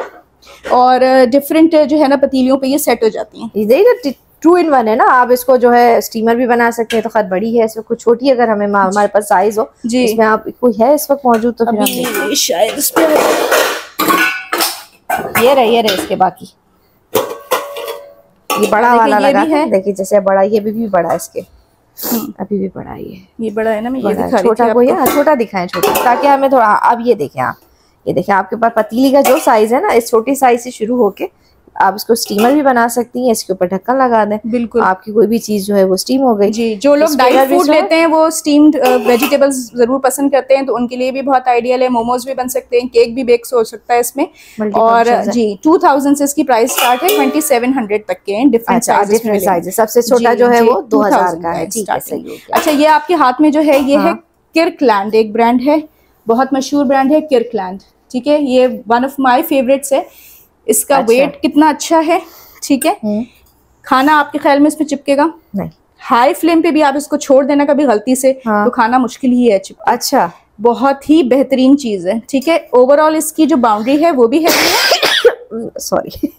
Speaker 2: और डिफरेंट जो है ना पतीलियों पे ये सेट हो जाती हैं।
Speaker 1: 2 in 1 है ना। आप इसको जो है स्टीमर भी बना सकते हैं, तो खैर बड़ी है, इसमें कुछ छोटी अगर हमें हमारे पास साइज हो जी, इसमें आप कोई है इस वक्त मौजूद तो फिर हम
Speaker 2: शायद इस पे
Speaker 1: ये रहे इसके बाकी ये बड़ा वाला लगा है। देखिए जैसे बड़ा, ये भी बड़ा है इसके, अभी भी बड़ा
Speaker 2: ये बड़ा है ना। मैं ये दिखा रही थी
Speaker 1: छोटा कोई है, छोटा दिखाएं, छोटा, ताकि हमें थोड़ा। अब ये देखें आप, ये देखें आपके पास पतीली का जो साइज है ना, इस छोटी साइज से शुरू होके आप इसको स्टीमर भी बना सकती हैं। इसके ऊपर ढक्कन लगा दें, बिल्कुल आपकी कोई भी चीज जो है वो स्टीम हो गई जी। जो लोग डाइट फूड लेते हैं वो स्टीम्ड वेजिटेबल्स जरूर पसंद करते हैं, तो उनके लिए भी बहुत आइडियल है। मोमोज भी बन सकते हैं, केक भी बेक हो सकता है इसमें। और जी 2000 से इसकी प्राइस स्टार्ट है, 2700 तक के हैं। डिफरेंट साइजेस, सबसे छोटा जो है वो 2000 का है। अच्छा, ये आपके हाथ में जो है ये है किर्कलैंड, एक ब्रांड है, बहुत मशहूर ब्रांड है किर्कलैंड। ठीक है, ये वन ऑफ माई फेवरेट्स है। इसका वेट कितना अच्छा है। ठीक है, खाना आपके ख्याल में इसमें चिपकेगा नहीं। हाई फ्लेम पे भी आप इसको छोड़ देना कभी गलती से, हाँ, तो खाना मुश्किल ही है चिपका। अच्छा, बहुत ही बेहतरीन चीज है। ठीक है, ओवरऑल इसकी जो बाउंड्री है वो भी हैवी है। सॉरी,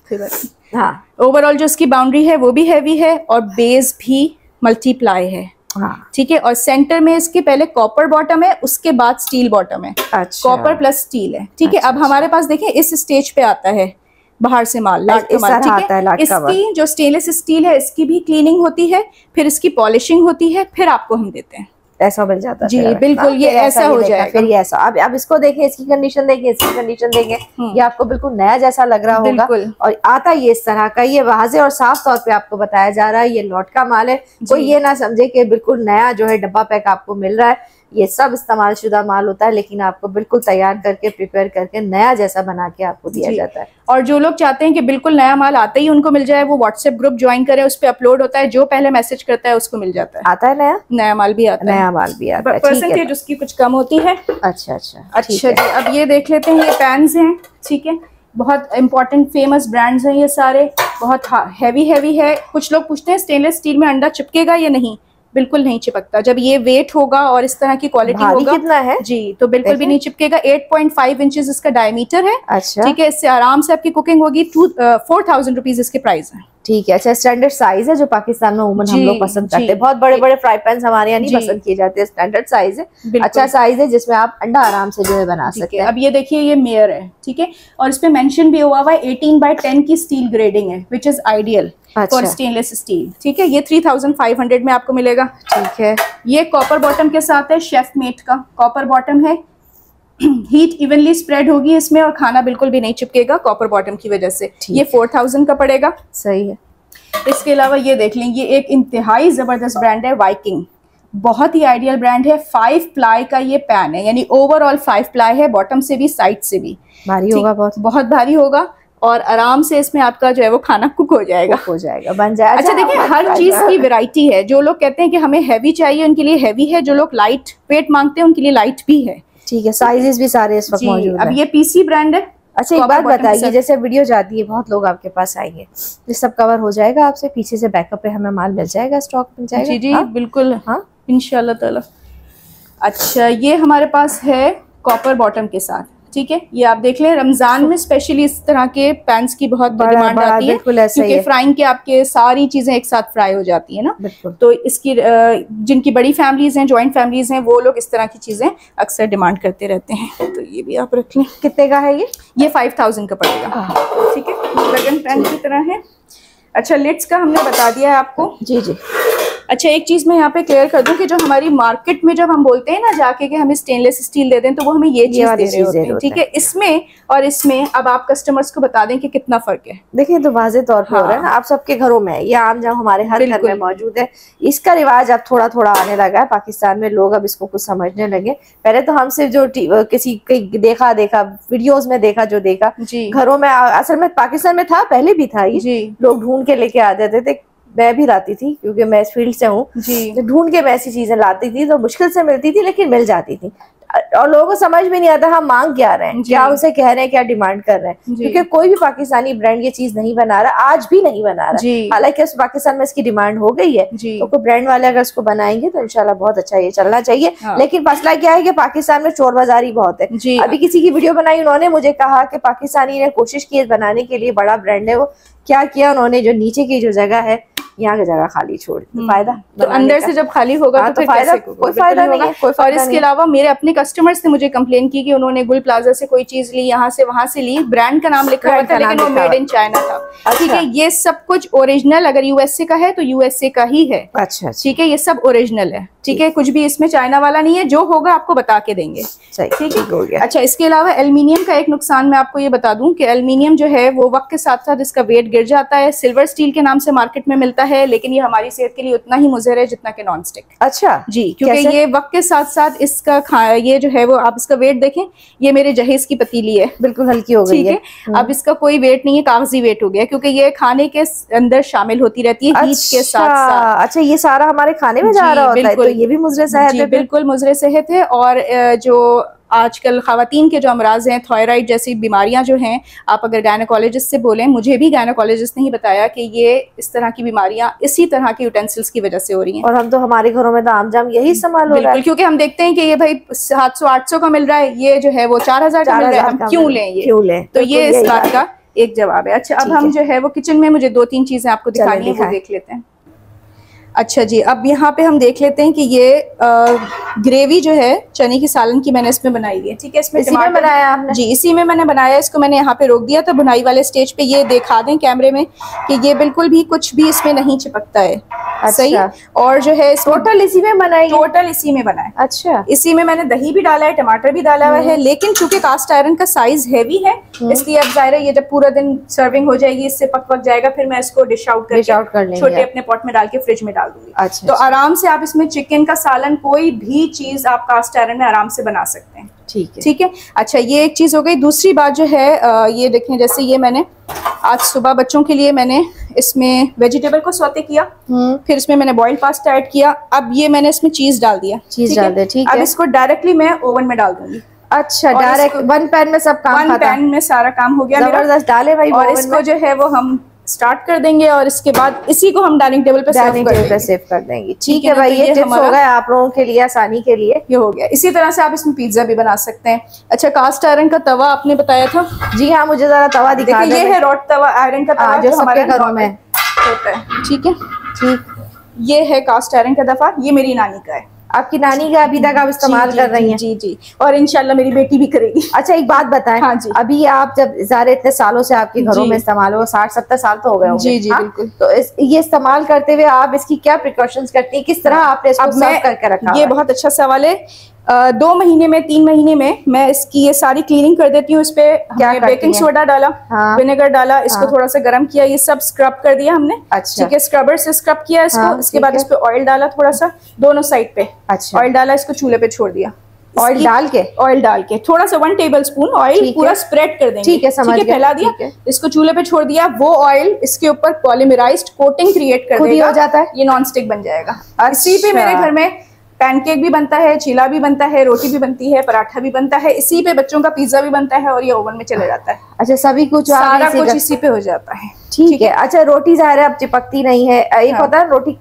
Speaker 1: हाँ, ओवरऑल जो इसकी बाउंड्री है वो भी हैवी है और बेस भी मल्टीप्लाई है। हाँ, ठीक है, और सेंटर में इसके पहले कॉपर बॉटम है, उसके बाद स्टील बॉटम है। अच्छा, कॉपर प्लस स्टील है। ठीक है, अब हमारे पास देखें इस स्टेज पे आता है बाहर से माल, लाट का माल। ठीक है, इसकी जो स्टेनलेस स्टील है इसकी भी क्लीनिंग होती है, फिर इसकी पॉलिशिंग होती है, फिर आपको हम देते हैं। ऐसा मिल जाता है जी, बिल्कुल, ये ऐसा हो जाएगा। फिर ये ऐसा, अब इसको देखें, इसकी कंडीशन देखें, इसकी कंडीशन देखें, ये आपको बिल्कुल नया जैसा लग रहा होगा। और आता ये इस तरह का, ये वाज़े और साफ तौर पे आपको बताया जा रहा है ये लॉट का माल है। कोई ये ना समझे कि बिल्कुल नया जो है डब्बा पैक आपको मिल रहा है। ये सब इस्तेमाल शुदा माल होता है, लेकिन आपको बिल्कुल तैयार करके, प्रिपेयर करके, नया जैसा बना के आपको दिया जाता है। और जो लोग चाहते हैं कि बिल्कुल नया माल आते ही उनको मिल जाए, वो व्हाट्सएप ग्रुप ज्वाइन करें, उस पर अपलोड होता है, जो पहले मैसेज करता है उसको मिल जाता है। आता है नया माल भी आता है, नया माल भी आता है। परसेंटेज उसकी कुछ कम होती है। अच्छा जी, अब ये देख लेते हैं, ये पैन्स हैं। ठीक है, बहुत इंपॉर्टेंट फेमस ब्रांड्स हैं ये सारे, बहुत हैवी है। कुछ लोग पूछते हैं स्टेनलेस स्टील में अंडा चिपकेगा या नहीं। बिल्कुल नहीं चिपकता। जब ये वेट होगा और इस तरह की क्वालिटी होगा, कितना है जी, तो बिल्कुल भी नहीं चिपकेगा। 8.5 इंचेस इसका डायमीटर है। अच्छा, ठीक है, इससे आराम से आपकी कुकिंग होगी। 4000 रुपीज इसके प्राइस है। ठीक है। अच्छा, स्टैंडर्ड साइज है जो पाकिस्तान में उमन हम लोग पसंद करते हैं। बहुत बड़े बड़े फ्राई पैन हमारे यहाँ नहीं पसंद किए जाते, स्टैंडर्ड साइज है, अच्छा साइज है जिसमें आप अंडा आराम से जो है बना सकते हैं।
Speaker 2: अब ये देखिए ये मेयर है, ठीक है, और इसमें मेंशन भी हुआ हुआ है 18x10 की स्टील ग्रेडिंग है, which is ideal for stainless steel. ठीक है, ये 3500 में आपको मिलेगा। ठीक है, ये कॉपर बॉटम के साथ है, शेफ मेट का कॉपर बॉटम है। हीट इवनली स्प्रेड होगी इसमें और खाना बिल्कुल भी नहीं चिपकेगा कॉपर बॉटम की वजह से। ये 4000 का पड़ेगा।
Speaker 1: सही है।
Speaker 2: इसके अलावा ये देख लें, ये एक इंतहाई जबरदस्त ब्रांड है, वाइकिंग, बहुत ही आइडियल ब्रांड है। 5 प्लाई का ये पैन है, यानी ओवरऑल 5 प्लाई है, बॉटम से भी साइड से भी।
Speaker 1: भारी होगा, बहुत
Speaker 2: भारी होगा और आराम से इसमें आपका जो है वो खाना कुक हो जाएगा,
Speaker 1: बन जाएगा।
Speaker 2: अच्छा देखिए, हर चीज की वैरायटी है। जो लोग कहते हैं कि हमें हैवी चाहिए उनके लिए हैवी है, जो लोग लाइट वेट मांगते हैं उनके लिए लाइट भी है।
Speaker 1: ठीक है, साइजेस भी सारे इस वक्त मौजूद हैं।
Speaker 2: अब ये पीसी ब्रांड है।
Speaker 1: अच्छा, एक बात बताइए, जैसे वीडियो जाती है बहुत लोग आपके पास आएंगे, ये सब कवर हो जाएगा आपसे? पीछे से बैकअप पे हमें माल मिल जाएगा, स्टॉक मिल जाएगा?
Speaker 2: जी जी, बिल्कुल, हाँ इंशाल्लाह ताला। अच्छा, ये हमारे पास है कॉपर बॉटम के साथ, ठीक है, ये आप देख लें। रमजान में स्पेशली इस तरह के पैंस की बहुत डिमांड आती है, क्योंकि फ्राइंग के आपके सारी चीजें एक साथ फ्राई हो जाती है ना। तो इसकी जिनकी बड़ी फैमिलीज हैं, जॉइंट फैमिलीज हैं, वो लोग इस तरह की चीजें अक्सर डिमांड करते रहते हैं। तो ये भी आप रख लें।
Speaker 1: कितने का है ये
Speaker 2: 5000 का पड़ेगा। ठीक है, ड्रैगन पैन की तरह है। अच्छा, लिड्स का हमने बता दिया है आपको।
Speaker 1: जी जी।
Speaker 2: अच्छा, एक चीज मैं यहाँ पे क्लियर कर दूं कि जो हमारी मार्केट में जब हम बोलते हैं ना जाके कि हमें स्टेनलेस स्टील दे दें, तो वो हमें ये चीज दे रहे होते हैं। ठीक है, इसमें और इसमें अब आप कस्टमर्स को बता दें कि कितना फर्क है।
Speaker 1: देखिए, तो वाज़ेह तौर पर हो रहा है ना, आप सबके घरों में ये आम जब हमारे हर घर में मौजूद है। इसका रिवाज अब थोड़ा थोड़ा आने लगा है पाकिस्तान में, लोग अब इसको कुछ समझने लगे। पहले तो हम सिर्फ जो किसी देखा वीडियोस में जो देखा घरों में, असल में पाकिस्तान में था, पहले भी था ये, लोग ढूंढ के लेके आ जाते थे। मैं भी लाती थी क्योंकि मैं इस फील्ड से हूँ, तो ढूंढ के मैं ऐसी चीजें लाती थी, तो मुश्किल से मिलती थी लेकिन मिल जाती थी। और लोगों को समझ में नहीं आता हम मांग क्या रहे हैं, क्या उसे कह रहे हैं, क्या डिमांड कर रहे हैं, क्योंकि कोई भी पाकिस्तानी ब्रांड ये चीज नहीं बना रहा, आज भी नहीं बना रहा। हालांकि पाकिस्तान में इसकी डिमांड हो गई है, तो कोई ब्रांड वाले अगर इसको बनाएंगे तो इंशाल्लाह बहुत अच्छा ये चलना चाहिए। लेकिन मसला क्या है कि पाकिस्तान में चोर बाजारी बहुत है। अभी किसी की वीडियो बनाई, उन्होंने मुझे कहा कि पाकिस्तानी ने कोशिश की बनाने के लिए, बड़ा ब्रांड है वो, क्या किया उन्होंने, जो नीचे की जो जगह है यहाँ की जगह खाली छोड़ दी। फायदा तो
Speaker 2: अंदर से जब खाली होगा तो फिर
Speaker 1: फायदा, कोई फायदा नहीं है।
Speaker 2: और इसके अलावा मेरे अपने कस्टमर्स ने मुझे कंप्लेन की कि उन्होंने गुल प्लाजा से कोई चीज ली, यहाँ से वहां से ली, ब्रांड का नाम लिखा हुआ था लेकिन वो मेड इन चाइना था। ठीक है, ये सब कुछ ओरिजिनल अगर यूएसए का है तो यूएसए का ही है।
Speaker 1: अच्छा,
Speaker 2: ठीक है, ये सब ओरिजिनल है। ठीक है, कुछ भी इसमें चाइना वाला नहीं है, जो होगा आपको बता के देंगे। ठीक है। अच्छा, इसके अलावा एल्युमिनियम का एक नुकसान मैं आपको ये बता दूं कि एल्युमिनियम जो है वो वक्त के साथ साथ इसका वेट गिर जाता है। सिल्वर स्टील के नाम से मार्केट में मिलता है, लेकिन ये हमारी सेहत के लिए उतना ही मुज़र है जितना कि नॉन स्टिक।
Speaker 1: अच्छा
Speaker 2: जी, क्योंकि ये वक्त के साथ साथ इसका ये जो है वो, आप इसका वेट देखें, ये मेरे जहेज की पतीली है,
Speaker 1: बिल्कुल हल्की हो गई है।
Speaker 2: अब इसका कोई वेट नहीं है, कागजी वेट हो गया, क्योंकि ये खाने के अंदर शामिल होती रहती है हीट के साथ।
Speaker 1: अच्छा, ये सारा हमारे खाने में जा रहा होता है, तो ये भी मुज़रे सेहत है।
Speaker 2: बिल्कुल मुज़रे सेहत है। और जो आजकल खवातीन के जो अमराज हैं, थायराइड जैसी बीमारियां जो हैं, आप अगर गायनेकोलॉजिस्ट से बोलें, मुझे भी गायनेकोलॉजिस्ट ने ही बताया कि ये इस तरह की बीमारियां इसी तरह के यूटेंसिल्स की वजह से हो रही हैं।
Speaker 1: और हम तो हमारे घरों में तो आमजाम यही इस्तेमाल हो रहा है,
Speaker 2: क्योंकि हम देखते हैं कि ये भाई 700-800 का मिल रहा है, ये जो है वो 4000 का मिल रहा है, हम क्यों लें? तो ये इस बात का एक जवाब है। अच्छा, अब हम जो है वो किचन में मुझे 2-3 चीजें आपको दिखानी है, वो देख लेते हैं। अच्छा जी, अब यहाँ पे हम देख लेते हैं कि ये ग्रेवी जो है चने की सालन की मैंने इसमें बनाई है। ठीक है, इसमें
Speaker 1: टमाटर बनाया आपने?
Speaker 2: जी, इसी में मैंने बनाया। इसको मैंने यहाँ पे रोक दिया था बुनाई वाले स्टेज पे। ये दिखा दें कैमरे में कि ये बिल्कुल भी कुछ भी इसमें नहीं चिपकता है।
Speaker 1: अच्छा।
Speaker 2: सही। और जो है
Speaker 1: टोटल इसी में बनाई?
Speaker 2: टोटल इसी में बनाया।
Speaker 1: अच्छा,
Speaker 2: इसी में मैंने दही भी डाला है, टमाटर भी डाला हुआ है, लेकिन चूंकि कास्ट आयरन का साइज हैवी है, इसलिए अब जाहिर है ये जब पूरा दिन सर्विंग हो जाएगी, इससे पक जाएगा, फिर मैं इसको डिश आउट कर छोटे अपने पॉट में डाल के फ्रिज में डाल दूंगी।
Speaker 1: अच्छा,
Speaker 2: तो आराम से आप इसमें चिकन का सालन, कोई भी चीज आप कास्ट आयरन में आराम से बना सकते हैं। ठीक है। अच्छा, ये एक चीज हो गई। दूसरी बात जो है, ये देखें, जैसे ये मैंने आज सुबह बच्चों के लिए मैंने इसमें वेजिटेबल को सौते किया, फिर इसमें मैंने बॉइल्ड पास्ता ऐड किया, अब ये मैंने इसमें चीज डाल दिया।
Speaker 1: चीज डाल दे, ठीक है।
Speaker 2: अब इसको डायरेक्टली मैं ओवन में डाल दूंगी।
Speaker 1: अच्छा, डायरेक्ट वन पैन में सब काम,
Speaker 2: वन पैन में सारा काम हो गया,
Speaker 1: जबरदस्त। डाले भाई,
Speaker 2: और इसको जो है वो हम स्टार्ट कर देंगे और इसके बाद इसी को हम डाइनिंग टेबल पे
Speaker 1: सेव कर देंगे। ठीक है भाई, ये टिप्स हो गए आप लोगों के लिए, आसानी के लिए
Speaker 2: ये हो गया। इसी तरह से आप इसमें पिज्जा भी बना सकते हैं। अच्छा, कास्ट आयरन का तवा आपने बताया था?
Speaker 1: जी हाँ, मुझे जरा तवा दिखा।
Speaker 2: ये है रॉड तवा, आयरन का तवा,
Speaker 1: जो हमारे घरों में।
Speaker 2: होता है। ठीक है,
Speaker 1: ठीक।
Speaker 2: ये है कास्ट आयरन का तवा, ये मेरी नानी का है।
Speaker 1: आपकी नानी का अभी तक आप इस्तेमाल कर रही हैं?
Speaker 2: जी जी, और इंशाल्लाह मेरी बेटी भी करेगी।
Speaker 1: अच्छा एक बात बताएं,
Speaker 2: हाँ जी,
Speaker 1: अभी आप जब ज़ाहिर इतने सालों से आपके घरों में इस्तेमाल हो, 60-70 साल तो हो गए होंगे।
Speaker 2: जी जी,
Speaker 1: हाँ?
Speaker 2: बिल्कुल।
Speaker 1: तो ये इस्तेमाल करते हुए आप इसकी क्या प्रिकॉशंस करती हैं, किस तरह आपने इसको सर्व करके रखा?
Speaker 2: ये बहुत अच्छा सवाल है। 2 महीने में 3 महीने में मैं इसकी ये सारी क्लीनिंग कर देती हूँ। इस पे हमने बेकिंग सोडा डाला, विनेगर डाला, इसको थोड़ा सा गर्म किया, ये सब स्क्रब कर दिया हमने।
Speaker 1: अच्छा।
Speaker 2: ठीक है, स्क्रबर से स्क्रब किया इसको। इसके बाद इस पे ऑयल डाला थोड़ा सा दोनों साइड पे। अच्छा। ऑयल डाला, इसको चूल्हे पे छोड़ दिया। ऑयल डाल के थोड़ा सा 1 टेबल स्पून ऑयल पूरा स्प्रेड कर देंगे। ठीक है, समझ गए। फैला दिया, इसको चूल्हे पे छोड़ दिया। वो ऑयल इसके ऊपर पॉलीमराइज्ड कोटिंग क्रिएट कर देगा, हो जाता है, ये नॉन स्टिक बन जाएगा। इसी पे मेरे घर में पैनकेक भी बनता है, चीला भी बनता है, रोटी भी बनती है, पराठा भी बनता है, इसी पे बच्चों का पिज्जा भी बनता है और ये ओवन में चले जाता है।
Speaker 1: अच्छा, सभी कुछ
Speaker 2: सारा कुछ इसी पे हो जाता है।
Speaker 1: ठीक है। अच्छा, रोटी ज़ाहिर है अब चिपकती नहीं है, एक होता है रोटी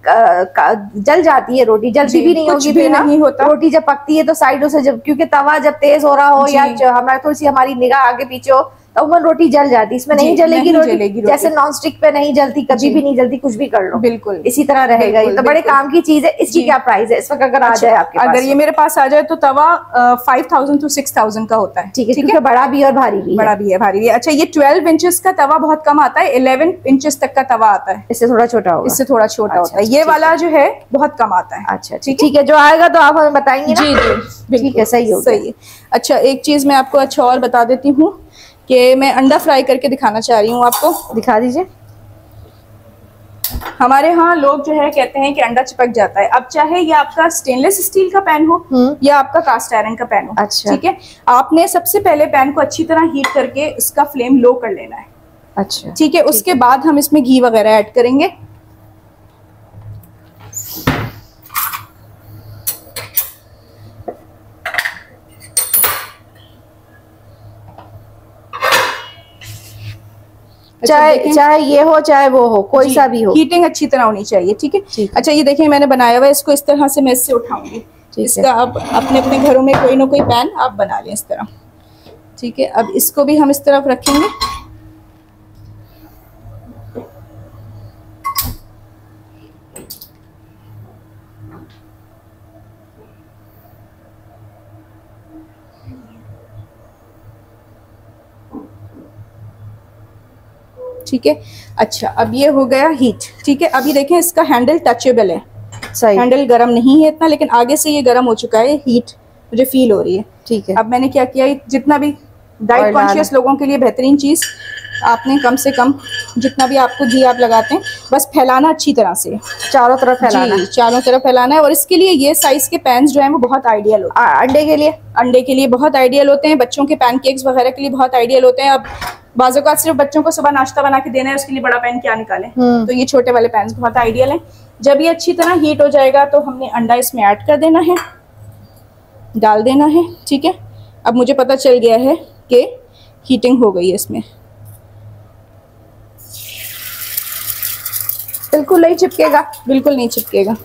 Speaker 1: जल जाती है, रोटी जलती भी नहीं होगी, भी नहीं होता। रोटी जब पकती है तो साइडों से, जब क्योंकि तवा जब तेज हो रहा हो या हमारा थोड़ी सी हमारी निगाह आगे पीछे हो तो वो रोटी जल जाती है। इसमें नहीं जलेगी रोटी, जैसे नॉन स्टिक पे नहीं जलती, कभी भी नहीं जलती, कुछ भी कर लो बिल्कुल इसी तरह रहेगा। ये तो बड़े काम की चीज है। इसकी क्या प्राइस है इस वक्त अगर आ जाए आपके पास?
Speaker 2: अगर ये मेरे पास आ जाए तो तवा 5000 to 6000 का होता है।
Speaker 1: ठीक है, क्योंकि बड़ा भी और भारी भी,
Speaker 2: बड़ा भी है भारी भी है। अच्छा, ये 12 इंचेस का तवा बहुत कम आता है, 11 इंचेस तक का तवा आता है।
Speaker 1: इससे थोड़ा छोटा होगा,
Speaker 2: इससे थोड़ा छोटा होता है। ये वाला जो है बहुत कम आता है।
Speaker 1: अच्छा ठीक है, जो आएगा तो आप हमें बताएंगे ना?
Speaker 2: जी जी,
Speaker 1: ठीक है, सही हो,
Speaker 2: सही है। अच्छा, एक चीज मैं आपको अच्छा और बता देती हूँ कि मैं अंडा फ्राई करके दिखाना चाह रही हूँ आपको।
Speaker 1: दिखा दीजिए।
Speaker 2: हमारे यहाँ लोग जो है कहते हैं कि अंडा चिपक जाता है। अब चाहे ये आपका स्टेनलेस स्टील का पैन हो या आपका कास्ट आयरन का पैन हो, अच्छा, ठीक है, आपने सबसे पहले पैन को अच्छी तरह हीट करके इसका फ्लेम लो कर लेना है। अच्छा, ठीक है। उसके बाद हम इसमें घी वगैरह ऐड करेंगे।
Speaker 1: चाहे ये हो चाहे वो हो, कोई सा भी हो,
Speaker 2: हीटिंग अच्छी तरह होनी चाहिए। ठीक है। अच्छा, ये देखिए मैंने बनाया हुआ है, इसको इस तरह से मैं इससे उठाऊंगी। इसका आप अपने अपने घरों में कोई ना कोई पैन आप बना लें इस तरह। ठीक है, अब इसको भी हम इस तरफ रखेंगे। ठीक है। अच्छा, अब ये हो गया हीट। ठीक है, अभी देखें इसका हैंडल टचेबल है, सही, हैंडल गर्म नहीं है इतना, लेकिन आगे से ये गर्म हो चुका है, हीट मुझे फील हो रही है। ठीक है, अब मैंने क्या किया, जितना भी डाइट कॉन्शियस लोगों के लिए बेहतरीन चीज, आपने कम से कम जितना भी आपको घी आप लगाते हैं बस फैलाना अच्छी तरह से, चारों तरफ फैलाना, चारों तरफ फैलाना है। और इसके लिए ये साइज के पैन्स जो हैं वो बहुत आइडियल होते हैं। अंडे के लिए बहुत आइडियल होते हैं, बच्चों के पैनकेक्स वगैरह के लिए बहुत आइडियल होते हैं। अब बाज़-औक़ात सिर्फ बच्चों को सुबह नाश्ता बना के देना है, उसके लिए बड़ा पैन क्या निकालें, तो ये छोटे वाले पैन बहुत आइडियल हैं। जब ये अच्छी तरह हीट हो जाएगा तो हमने अंडा इसमें ऐड कर देना है, डाल देना है। ठीक है, अब मुझे पता चल गया है कि हीटिंग हो गई है इसमें, बिल्कुल नहीं चिपकेगा, बिल्कुल नहीं चिपकेगा।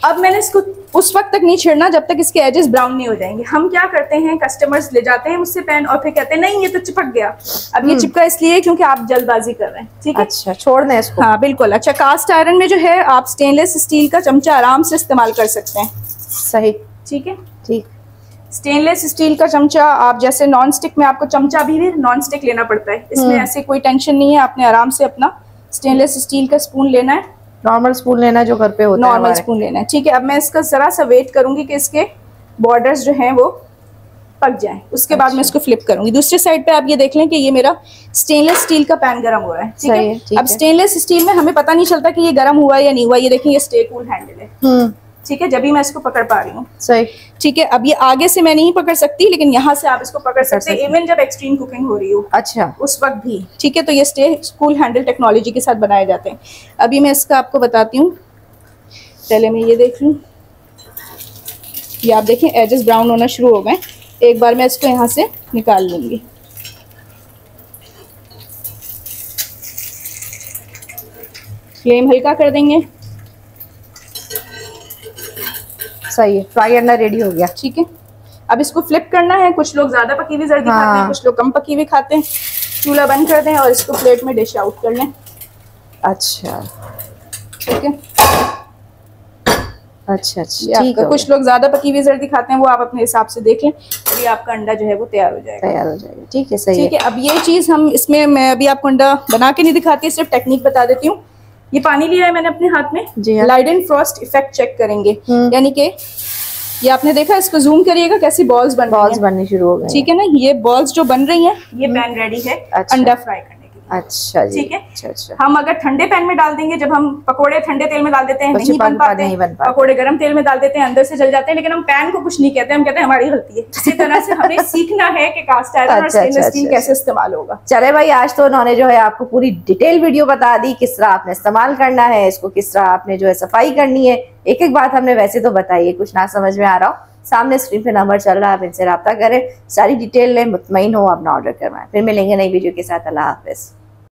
Speaker 2: अब मैंने इसको उस वक्त तक नहीं छेड़ना जब तक इसके एजेस ब्राउन नहीं हो जाएंगे। हम क्या करते हैं, कस्टमर्स ले जाते हैं मुझसे पैन और फिर कहते हैं नहीं ये तो चिपक गया। अब ये चिपका इसलिए क्योंकि आप जल्दबाजी कर रहे हैं। ठीक है,
Speaker 1: अच्छा, छोड़ दें इसको।
Speaker 2: हाँ बिल्कुल। अच्छा, कास्ट आयरन में जो है आप स्टेनलेस स्टील का चमचा आराम से इस्तेमाल कर सकते हैं।
Speaker 1: सही,
Speaker 2: ठीक है, ठीक। स्टेनलेस स्टील का चमचा, आप जैसे नॉन स्टिक में आपको चमचा भी नॉन स्टिक लेना पड़ता है, इसमें ऐसे कोई टेंशन नहीं है। आपने आराम से अपना स्टेनलेस स्टील का स्पून लेना है,
Speaker 1: नॉर्मल स्पून लेना है जो घर पे होता है,
Speaker 2: नॉर्मल स्पून लेना है। ठीक है, अब मैं इसका जरा सा वेट करूंगी कि इसके बॉर्डर्स जो हैं वो पक जाएं, उसके बाद मैं इसको फ्लिप करूंगी। दूसरी साइड पे आप ये देख लें कि ये मेरा स्टेनलेस स्टील का पैन गर्म हो रहा है। ठीक है, अब स्टेनलेस स्टील में हमें पता नहीं चलता कि ये गर्म हुआ या नहीं हुआ। ये देखिए, ये स्टे कूल हैंडल है। ठीक है, जब भी मैं इसको पकड़ पा रही हूँ। सही, ठीक है। अब ये आगे से मैं नहीं पकड़ सकती, लेकिन यहाँ से आप इसको पकड़ सकते हैं, इवन जब एक्सट्रीम कुकिंग हो रही हो। अच्छा, उस वक्त भी। ठीक है, तो ये स्टे कूल हैंडल टेक्नोलॉजी के साथ बनाए जाते हैं। अभी मैं इसका आपको बताती हूँ, पहले मैं ये देख लूँ। ये आप देखें एजेस ब्राउन होना शुरू हो गए। एक बार मैं इसको यहाँ से निकाल लूँगी। फ्लेम हल्का कर देंगे।
Speaker 1: सही है, फ्राई अंडा रेडी हो गया।
Speaker 2: ठीक है, अब इसको फ्लिप करना है। कुछ लोग ज्यादा पकी हुई जर्दी खाते हैं, कुछ लोग कम पकी हुई खाते हैं। चूल्हा बंद कर दें और इसको प्लेट में डिश आउट कर लें।
Speaker 1: अच्छा
Speaker 2: ठीक है,
Speaker 1: अच्छा ठीक है।
Speaker 2: कुछ लोग ज्यादा पकी हुई जर्दी खाते हैं, वो आप अपने हिसाब से देख लें। अभी आपका अंडा जो है वो तैयार हो जाएगा।
Speaker 1: ठीक है, सही है।
Speaker 2: ठीक है, अब ये चीज हम इसमें, मैं अभी आपको अंडा बना के नहीं दिखाती, सिर्फ टेक्निक बता देती हूँ। ये पानी लिया है मैंने अपने हाथ में, लाइडेन फ्रॉस्ट इफेक्ट चेक करेंगे, यानी कि ये आपने देखा, इसको जूम करिएगा कैसी बॉल्स
Speaker 1: बननी शुरू हो गई।
Speaker 2: ठीक है ना, ये बॉल्स जो बन रही हैं, ये पैन रेडी है अंडा फ्राई करने के लिए।
Speaker 1: अच्छा जी,
Speaker 2: ठीक है। अच्छा। हम अगर ठंडे पैन में डाल देंगे, जब हम पकोड़े ठंडे तेल में डाल देते हैं नहीं बन पाते, पकोड़े गर्म तेल में डाल देते हैं अंदर से जल जाते हैं, लेकिन हम पैन को कुछ नहीं कहते, हम कहते हैं हमारी गलती है। इसी तरह से हमें सीखना है कि कास्ट आयरन और स्टेनलेस स्टील कैसे इस्तेमाल होगा।
Speaker 1: चले भाई, आज तो उन्होंने जो है आपको पूरी डिटेल वीडियो बता दी, किस तरह आपने इस्तेमाल करना है इसको, किस तरह आपने जो है सफाई करनी है। एक एक बात हमने वैसे तो बताई है, कुछ ना समझ में आ रहा हो, सामने स्क्रीन पे नंबर चल रहा है, आप इनसे रब्ता करें, सारी डिटेल लें, मुतमईन हो, अपना ऑर्डर करवाएं। फिर मिलेंगे नई वीडियो के साथ। अल्लाह हाफिज।